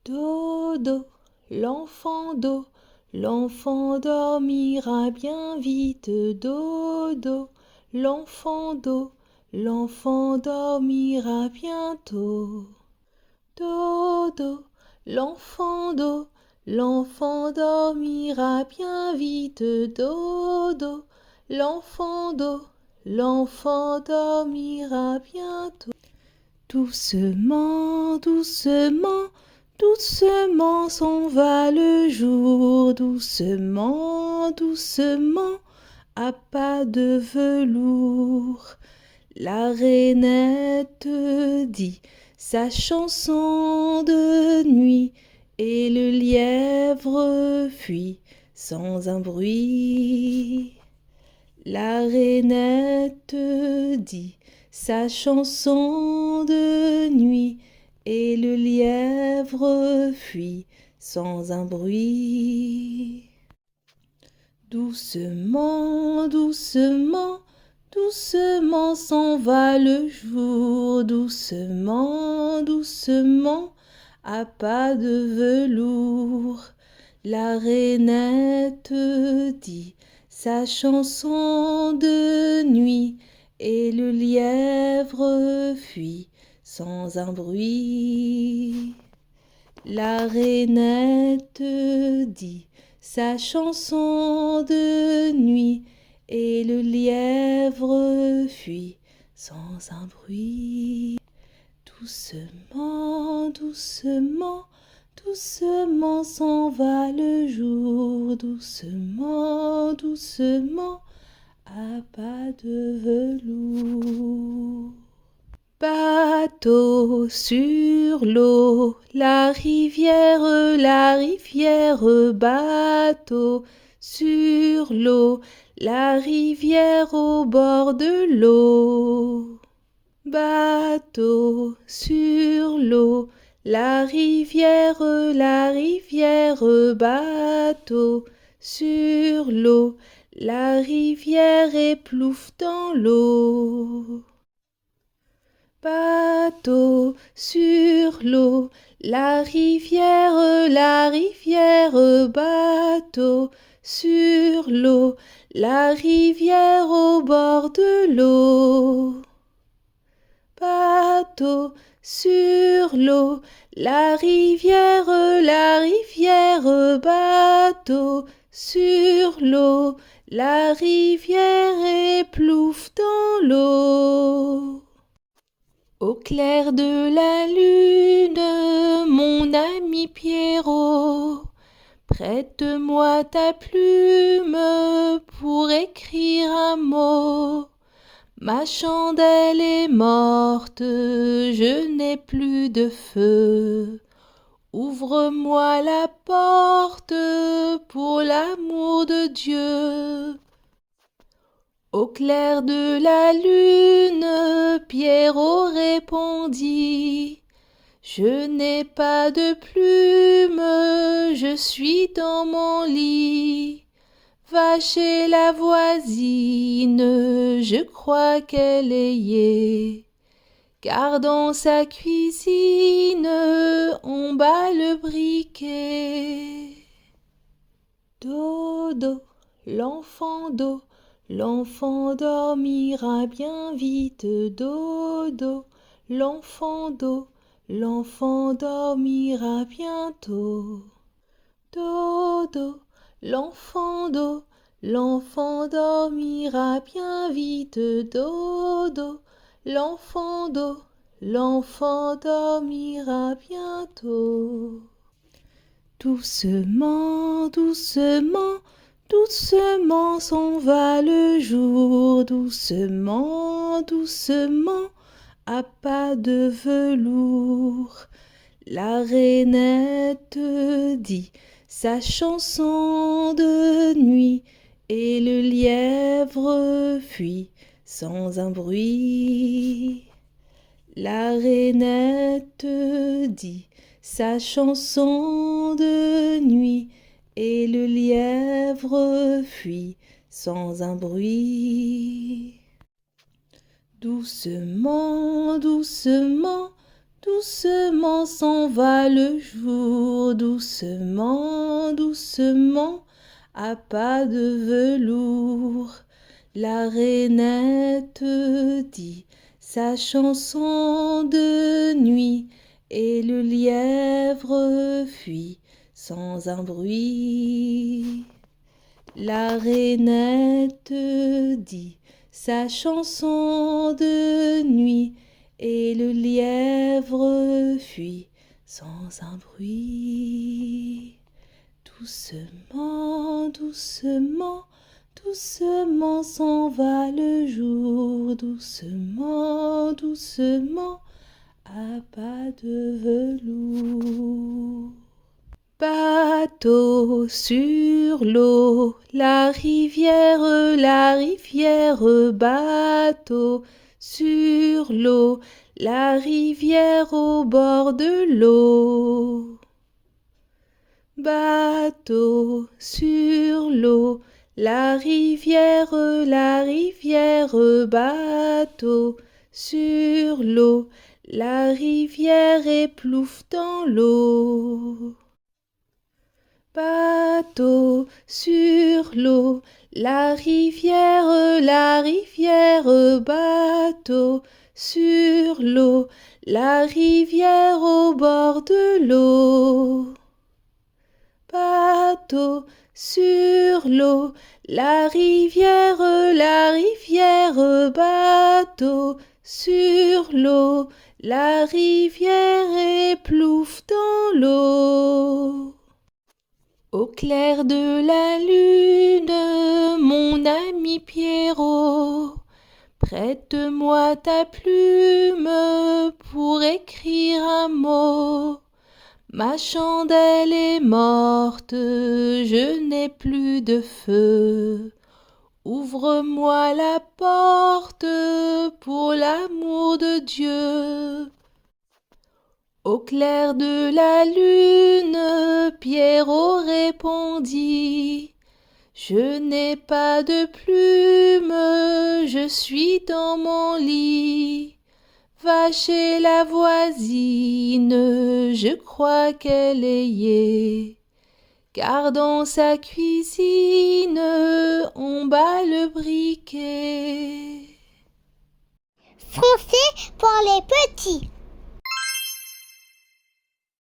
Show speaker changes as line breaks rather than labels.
Dodo, l'enfant dormira bien vite. Dodo, l'enfant dormira bientôt. Dodo, l'enfant dormira bien vite. Dodo, l'enfant dormira bientôt. Doucement, doucement, doucement s'en va le jour. Doucement, doucement, à pas de velours. La rainette dit sa chanson de nuit et le lièvre fuit sans un bruit. La rainette dit sa chanson de nuit et le lièvre fuit sans un bruit. Doucement, doucement, doucement s'en va le jour. Doucement, doucement, à pas de velours. La rainette dit sa chanson de nuit et le lièvre fuit sans un bruit. La rainette dit sa chanson de nuit et le lièvre fuit sans un bruit. Doucement, doucement, doucement s'en va le jour. Doucement, doucement, à pas de velours. Bateau sur l'eau, la rivière, bateau sur l'eau, la rivière au bord de l'eau. Bateau sur l'eau, la rivière, bateau sur l'eau, la rivière éplouffe dans l'eau. Bateau sur l'eau, la rivière, bateau sur l'eau, la rivière au bord de l'eau. Bateau sur l'eau, la rivière, bateau sur l'eau, la rivière éplouffe dans l'eau. Au clair de la lune, mon ami Pierrot, prête-moi ta plume pour écrire un mot. Ma chandelle est morte, je n'ai plus de feu. Ouvre-moi la porte pour l'amour de Dieu. Au clair de la lune, Pierrot répondit: Je n'ai pas de plume, je suis dans mon lit. Va chez la voisine, je crois qu'elle est yée. Car dans sa cuisine, on bat le briquet. Dodo, l'enfant dormira bien vite. Dodo, l'enfant dormira bientôt. Dodo, l'enfant dormira bien vite. Dodo, l'enfant dormira bientôt. Doucement, doucement, doucement s'en va le jour. Doucement, doucement, à pas de velours. La rainette dit sa chanson de nuit et le lièvre fuit sans un bruit. La rainette dit sa chanson de nuit et le lièvre fuit sans un bruit. Doucement, doucement, Doucement s'en va le jour, doucement, doucement, à pas de velours. La rainette dit sa chanson de nuit, et le lièvre fuit sans un bruit. La rainette dit sa chanson de nuit, et le lièvre fuit sans un bruit. Doucement, doucement, doucement s'en va le jour, doucement, doucement, à pas de velours. Bateau sur l'eau, la rivière, bateau sur l'eau, la rivière au bord de l'eau. Bateau sur l'eau, la rivière, bateau sur l'eau, la rivière éplouffe dans l'eau. Bateau sur l'eau, la rivière, bateau sur l'eau, la rivière au bord de l'eau. Bateau sur l'eau, la rivière, bateau sur l'eau, la rivière éplouffe dans l'eau. Au clair de la lune, mon ami Pierrot, prête-moi ta plume pour écrire un mot. Ma chandelle est morte, je n'ai plus de feu. Ouvre-moi la porte pour l'amour de Dieu. Au clair de la lune, Pierrot répondit: Je n'ai pas de plume, je suis dans mon lit. Va chez la voisine, je crois qu'elle est yée. Car dans sa cuisine, on bat le briquet.
Français pour les petits.